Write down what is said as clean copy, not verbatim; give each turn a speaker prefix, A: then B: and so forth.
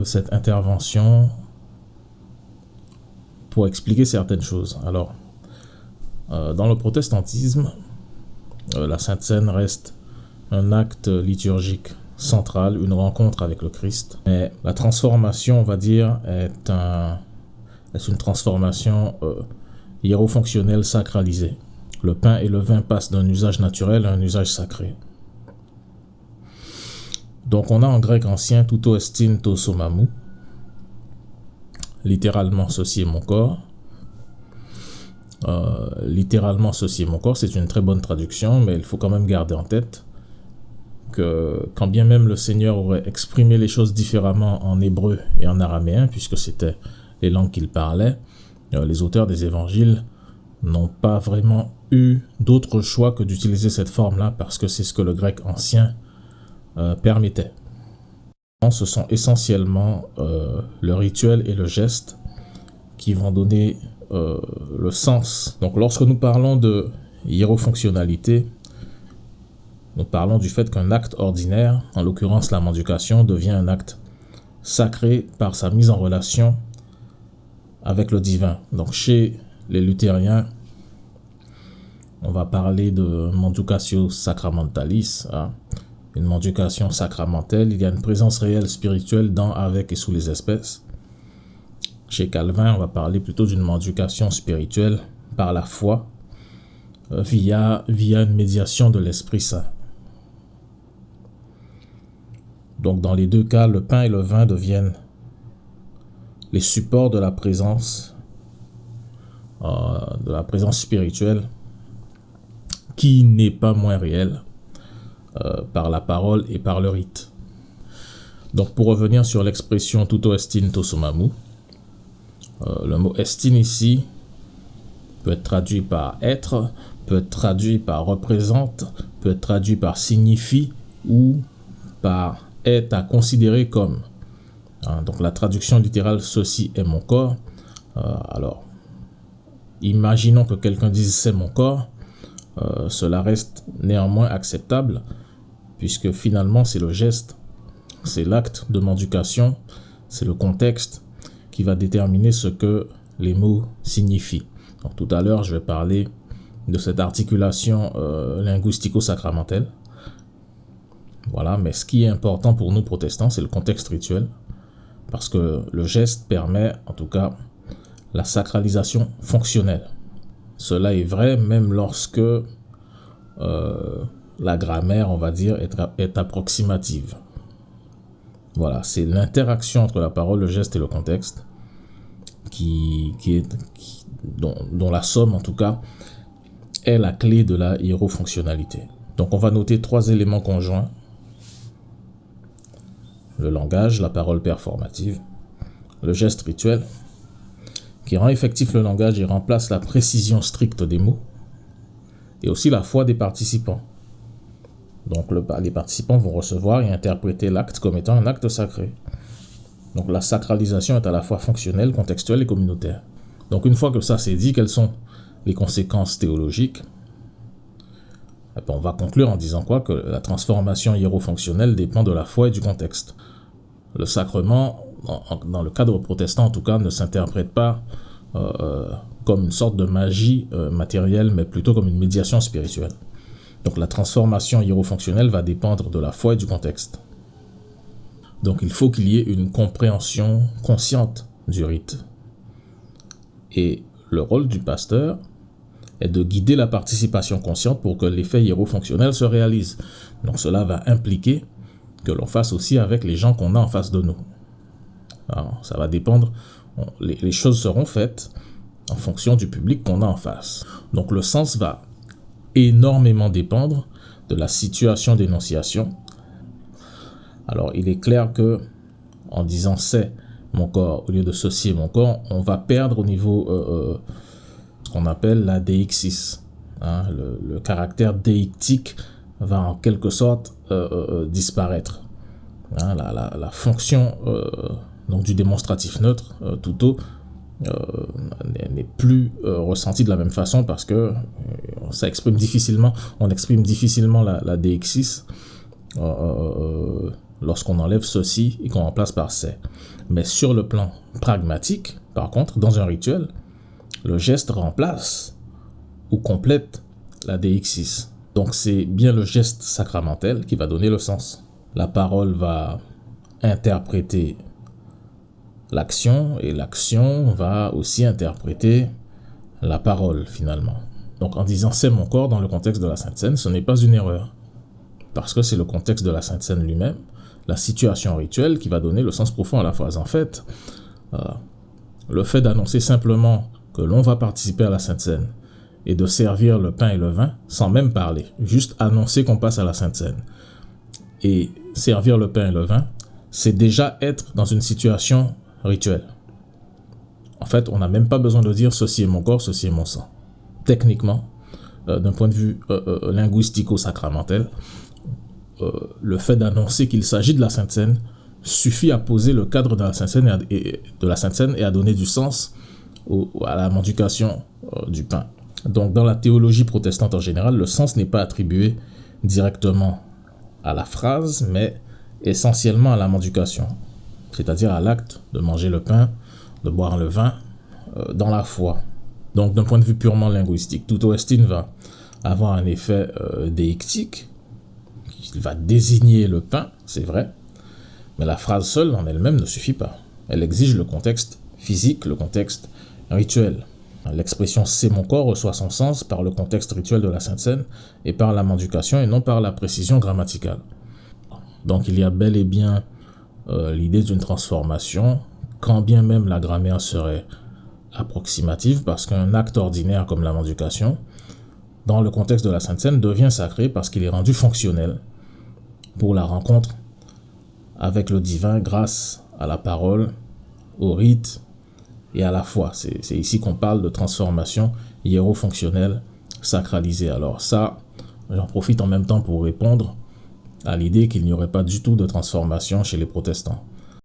A: cette intervention pour expliquer certaines choses. Alors, dans le protestantisme, la Sainte Seine reste un acte liturgique central, une rencontre avec le Christ. Mais la transformation, on va dire, est une transformation hiérofonctionnelle sacralisée. Le pain et le vin passent d'un usage naturel à un usage sacré. Donc on a en grec ancien tuto estin to somamou, littéralement ceci est mon corps. Littéralement ceci est mon corps, c'est une très bonne traduction, mais il faut quand même garder en tête que quand bien même le Seigneur aurait exprimé les choses différemment en hébreu et en araméen, puisque c'était les langues qu'il parlait, les auteurs des évangiles n'ont pas vraiment eu d'autre choix que d'utiliser cette forme-là, parce que c'est ce que le grec ancien permettait. Ce sont essentiellement le rituel et le geste qui vont donner le sens. Donc lorsque nous parlons de hiérofonctionnalité, nous parlons du fait qu'un acte ordinaire, en l'occurrence la mendication, devient un acte sacré par sa mise en relation avec le divin. Donc chez les luthériens, on va parler de menducatio sacramentalis, hein. Une mendication sacramentelle, il y a une présence réelle spirituelle dans, avec et sous les espèces. Chez Calvin, on va parler plutôt d'une mendication spirituelle par la foi, via une médiation de l'Esprit Saint. Donc dans les deux cas, le pain et le vin deviennent les supports de la présence spirituelle, qui n'est pas moins réelle par la parole et par le rite. Donc pour revenir sur l'expression tuto estin to somamou, le mot estin ici peut être traduit par être, peut être traduit par représente, peut être traduit par signifie ou par est à considérer comme. Donc la traduction littérale ceci est mon corps. Alors imaginons que quelqu'un dise c'est mon corps, cela reste néanmoins acceptable, puisque finalement c'est le geste, c'est l'acte de mendication, c'est le contexte qui va déterminer ce que les mots signifient. Donc tout à l'heure je vais parler de cette articulation linguistico-sacramentelle. Voilà, mais ce qui est important pour nous protestants, c'est le contexte rituel, parce que le geste permet en tout cas la sacralisation fonctionnelle. Cela est vrai même lorsque la grammaire, on va dire, est approximative. Voilà, c'est l'interaction entre la parole, le geste et le contexte dont la somme, en tout cas, est la clé de la hiérofonctionnalité. Donc on va noter 3 éléments conjoints. Le langage, la parole performative, le geste rituel, qui rend effectif le langage et remplace la précision stricte des mots, et aussi la foi des participants. Donc les participants vont recevoir et interpréter l'acte comme étant un acte sacré. Donc la sacralisation est à la fois fonctionnelle, contextuelle et communautaire. Donc une fois que ça c'est dit, quelles sont les conséquences théologiques? On va conclure en disant quoi? Que la transformation hiérofonctionnelle dépend de la foi et du contexte. Le sacrement, dans le cadre protestant en tout cas, ne s'interprète pas comme une sorte de magie matérielle, mais plutôt comme une médiation spirituelle. Donc la transformation hiérofonctionnelle va dépendre de la foi et du contexte. Donc il faut qu'il y ait une compréhension consciente du rite. Et le rôle du pasteur est de guider la participation consciente pour que l'effet hiérofonctionnel se réalise. Donc cela va impliquer que l'on fasse aussi avec les gens qu'on a en face de nous. Alors, ça va dépendre, les choses seront faites en fonction du public qu'on a en face. Donc le sens va énormément dépendre de la situation d'énonciation. Alors il est clair que en disant c'est mon corps au lieu de ceci est mon corps, on va perdre au niveau ce qu'on appelle la deixis. Le caractère déictique va en quelque sorte disparaître. La fonction donc du démonstratif neutre, tuto, n'est plus ressentie de la même façon, parce que on exprime difficilement la deixis lorsqu'on enlève ceci et qu'on remplace par ces. Mais sur le plan pragmatique, par contre, dans un rituel, le geste remplace ou complète la deixis. Donc c'est bien le geste sacramentel qui va donner le sens. La parole va interpréter l'action et l'action va aussi interpréter la parole finalement. Donc en disant c'est mon corps dans le contexte de la Sainte Seine, ce n'est pas une erreur. Parce que c'est le contexte de la Sainte Seine lui-même, la situation rituelle qui va donner le sens profond à la phrase. En fait, le fait d'annoncer simplement que l'on va participer à la Sainte Seine et de servir le pain et le vin sans même parler, juste annoncer qu'on passe à la Sainte Seine et servir le pain et le vin, c'est déjà être dans une situation rituelle. En fait, on n'a même pas besoin de dire ceci est mon corps, ceci est mon sang. Techniquement, d'un point de vue linguistico-sacramentel, le fait d'annoncer qu'il s'agit de la Sainte Seine suffit à poser le cadre de la Sainte Seine et à donner du sens à la mendication du pain. Donc, dans la théologie protestante en général, le sens n'est pas attribué directement à la phrase, mais essentiellement à la mendication, c'est-à-dire à l'acte de manger le pain, de boire le vin, dans la foi. Donc, d'un point de vue purement linguistique, tout Augustine va avoir un effet déictique, qui va désigner le pain, c'est vrai, mais la phrase seule en elle-même ne suffit pas. Elle exige le contexte physique, le contexte rituel. L'expression « c'est mon corps » reçoit son sens par le contexte rituel de la Sainte Seine et par la mendication et non par la précision grammaticale. Donc il y a bel et bien l'idée d'une transformation, quand bien même la grammaire serait approximative, parce qu'un acte ordinaire comme la mendication, dans le contexte de la Sainte Seine, devient sacré parce qu'il est rendu fonctionnel pour la rencontre avec le divin grâce à la parole, au rite et à la foi. C'est ici qu'on parle de transformation hiéro-fonctionnelle sacralisée. Alors ça, j'en profite en même temps pour répondre à l'idée qu'il n'y aurait pas du tout de transformation chez les protestants.